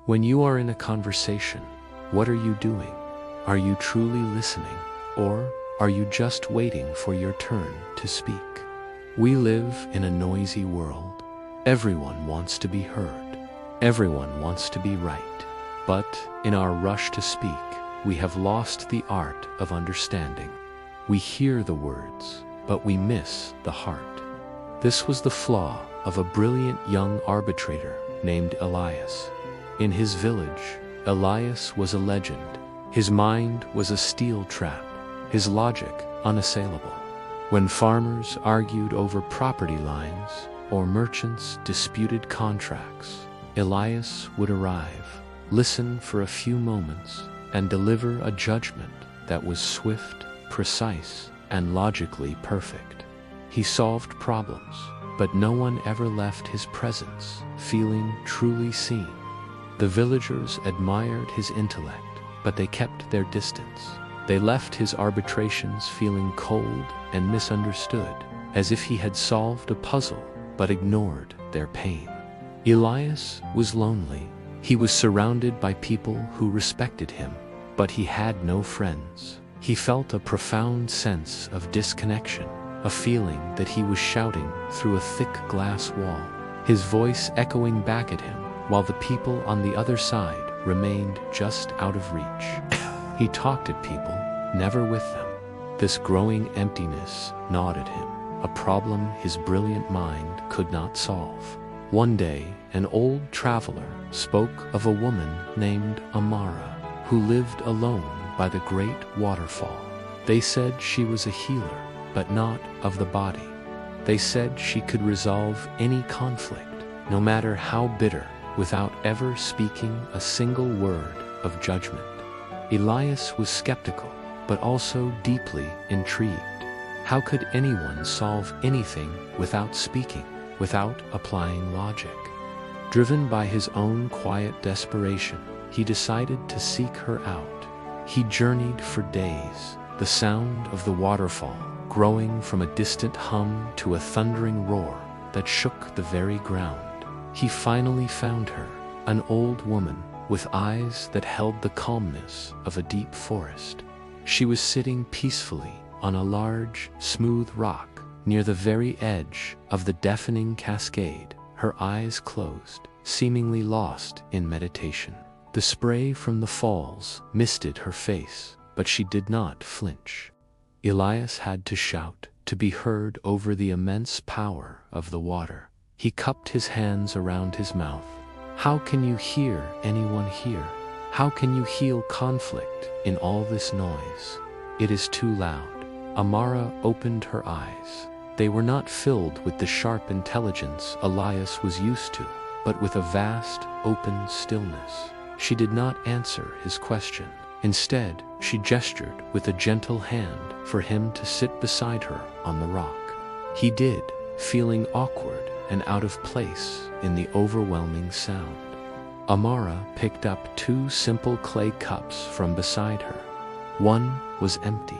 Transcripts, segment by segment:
When you are in a conversation, what are you doing? Are you truly listening, or are you just waiting for your turn to speak? We live in a noisy world. Everyone wants to be heard. Everyone wants to be right. But in our rush to speak, we have lost the art of understanding. We hear the words, but we miss the heart. This was the flaw of a brilliant young arbitrator named Elias. In his village, Elias was a legend. His mind was a steel trap, his logic unassailable. When farmers argued over property lines or merchants disputed contracts, Elias would arrive, listen for a few moments, and deliver a judgment that was swift, precise, and logically perfect. He solved problems, but no one ever left his presence feeling truly seen. The villagers admired his intellect, but they kept their distance. They left his arbitrations feeling cold and misunderstood, as if he had solved a puzzle but ignored their pain. Elias was lonely. He was surrounded by people who respected him, but he had no friends. He felt a profound sense of disconnection, a feeling that he was shouting through a thick glass wall, his voice echoing back at him, while the people on the other side remained just out of reach. He talked at people, never with them. This growing emptiness gnawed at him, a problem his brilliant mind could not solve. One day, an old traveler spoke of a woman named Amara, who lived alone by the great waterfall. They said she was a healer, but not of the body. They said she could resolve any conflict, no matter how bitter, without ever speaking a single word of judgment. Elias was skeptical, but also deeply intrigued. How could anyone solve anything without speaking, without applying logic? Driven by his own quiet desperation, he decided to seek her out. He journeyed for days, the sound of the waterfall growing from a distant hum to a thundering roar that shook the very ground. He finally found her, an old woman with eyes that held the calmness of a deep forest. She was sitting peacefully on a large, smooth rock near the very edge of the deafening cascade, her eyes closed, seemingly lost in meditation. The spray from the falls misted her face, but she did not flinch. Elias had to shout to be heard over the immense power of the water. He cupped his hands around his mouth. How can you hear anyone here? How can you heal conflict in all this noise? It is too loud. Amara opened her eyes. They were not filled with the sharp intelligence Elias was used to, but with a vast, open stillness. She did not answer his question. Instead, she gestured with a gentle hand for him to sit beside her on the rock. He did, feeling awkward and out of place in the overwhelming sound. Amara picked up two simple clay cups from beside her. One was empty.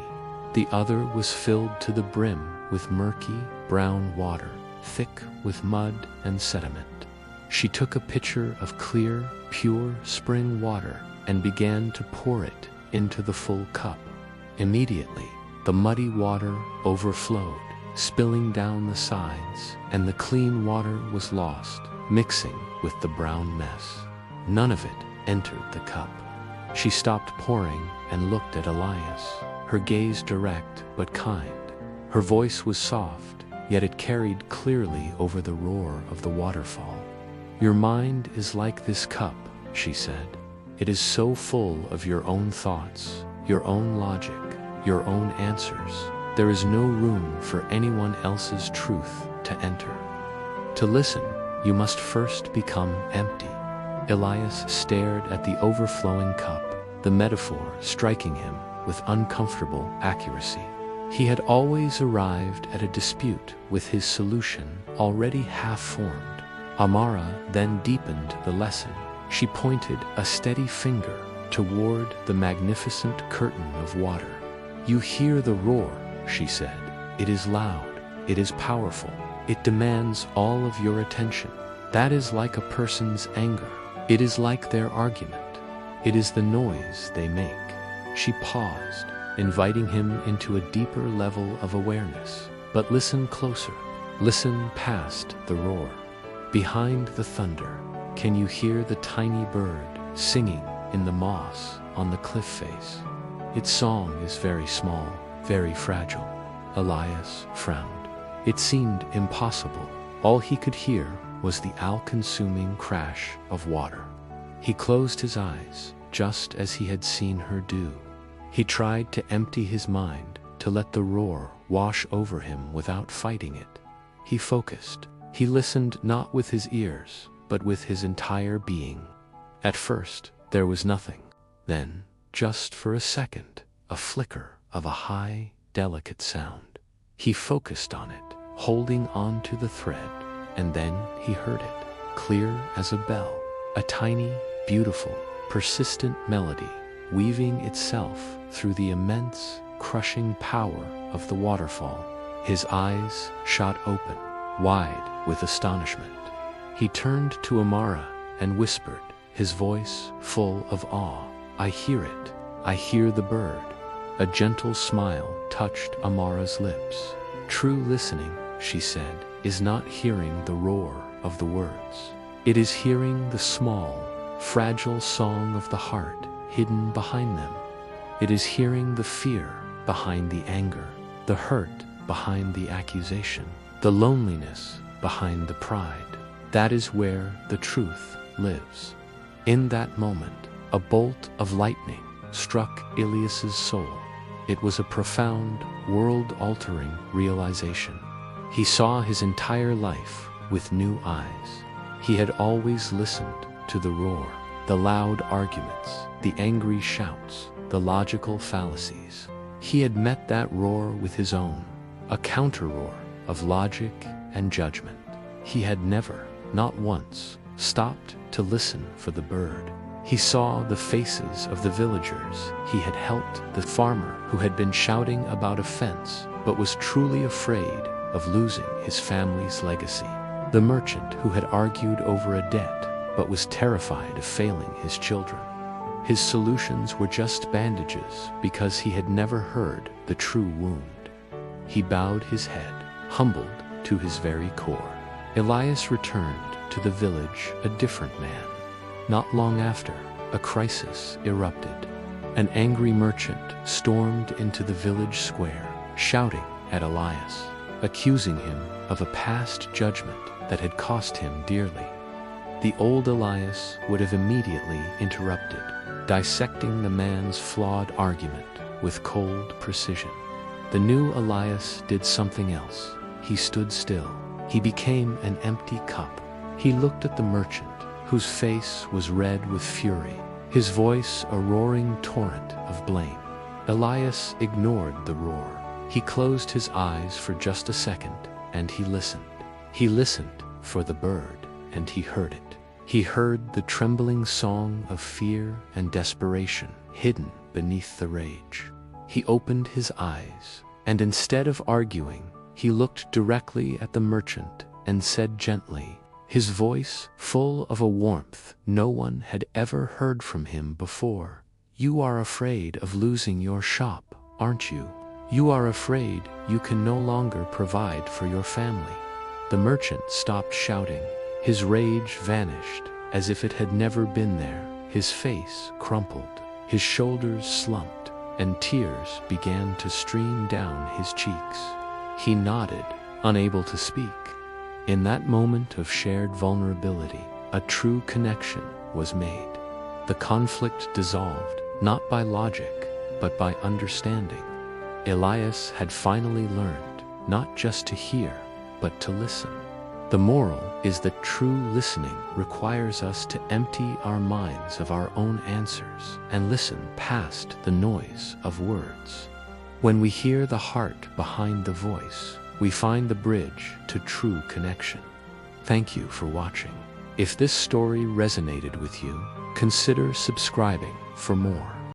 The other was filled to the brim with murky, brown water, thick with mud and sediment. She took a pitcher of clear, pure spring water and began to pour it into the full cup. Immediately, the muddy water overflowed, spilling down the sides, and the clean water was lost, mixing with the brown mess. None of it entered the cup. She stopped pouring and looked at Elias, her gaze direct but kind. Her voice was soft, yet it carried clearly over the roar of the waterfall. Your mind is like this cup, she said. It is so full of your own thoughts, your own logic, your own answers. There is no room for anyone else's truth to enter. To listen, you must first become empty. Elias stared at the overflowing cup, the metaphor striking him with uncomfortable accuracy. He had always arrived at a dispute with his solution already half-formed. Amara then deepened the lesson. She pointed a steady finger toward the magnificent curtain of water. You hear the roar, she said. It is loud, it is powerful, it demands all of your attention. That is like a person's anger. It is like their argument. It is the noise they make. She paused, inviting him into a deeper level of awareness. But listen closer. Listen past the roar. Behind the thunder, can you hear the tiny bird singing in the moss on the cliff face? Its song is very small, very fragile. Elias frowned. It seemed impossible. All he could hear was the all-consuming crash of water. He closed his eyes, just as he had seen her do. He tried to empty his mind, to let the roar wash over him without fighting it. He focused. He listened not with his ears, but with his entire being. At first, there was nothing. Then, just for a second, a flicker of a high, delicate sound. He focused on it, holding on to the thread, and then he heard it, clear as a bell, a tiny, beautiful, persistent melody, weaving itself through the immense, crushing power of the waterfall. His eyes shot open, wide with astonishment. He turned to Amara and whispered, his voice full of awe, "I hear it. I hear the bird." A gentle smile touched Amara's lips. "True listening," she said, "is not hearing the roar of the words. It is hearing the small, fragile song of the heart hidden behind them. It is hearing the fear behind the anger, the hurt behind the accusation, the loneliness behind the pride. That is where the truth lives." In that moment, a bolt of lightning struck Elias's soul. It was a profound, world-altering realization. He saw his entire life with new eyes. He had always listened to the roar, the loud arguments, the angry shouts, the logical fallacies. He had met that roar with his own, a counter-roar of logic and judgment. He had never, not once, stopped to listen for the bird. He saw the faces of the villagers he had helped, the farmer who had been shouting about a fence but was truly afraid of losing his family's legacy, the merchant who had argued over a debt but was terrified of failing his children. His solutions were just bandages because he had never heard the true wound. He bowed his head, humbled to his very core. Elias returned to the village a different man. Not long after, a crisis erupted. An angry merchant stormed into the village square, shouting at Elias, accusing him of a past judgment that had cost him dearly. The old Elias would have immediately interrupted, dissecting the man's flawed argument with cold precision. The new Elias did something else. He stood still. He became an empty cup. He looked at the merchant, whose face was red with fury, his voice a roaring torrent of blame. Elias ignored the roar. He closed his eyes for just a second, and he listened. He listened for the bird, and he heard it. He heard the trembling song of fear and desperation hidden beneath the rage. He opened his eyes, and instead of arguing, he looked directly at the merchant and said gently, his voice full of a warmth no one had ever heard from him before, "You are afraid of losing your shop, aren't you? You are afraid you can no longer provide for your family." The merchant stopped shouting. His rage vanished as if it had never been there. His face crumpled, his shoulders slumped, and tears began to stream down his cheeks. He nodded, unable to speak. In that moment of shared vulnerability, a true connection was made. The conflict dissolved, not by logic, but by understanding. Elias had finally learned not just to hear, but to listen. The moral is that true listening requires us to empty our minds of our own answers and listen past the noise of words. When we hear the heart behind the voice, we find the bridge to true connection. Thank you for watching. If this story resonated with you, consider subscribing for more.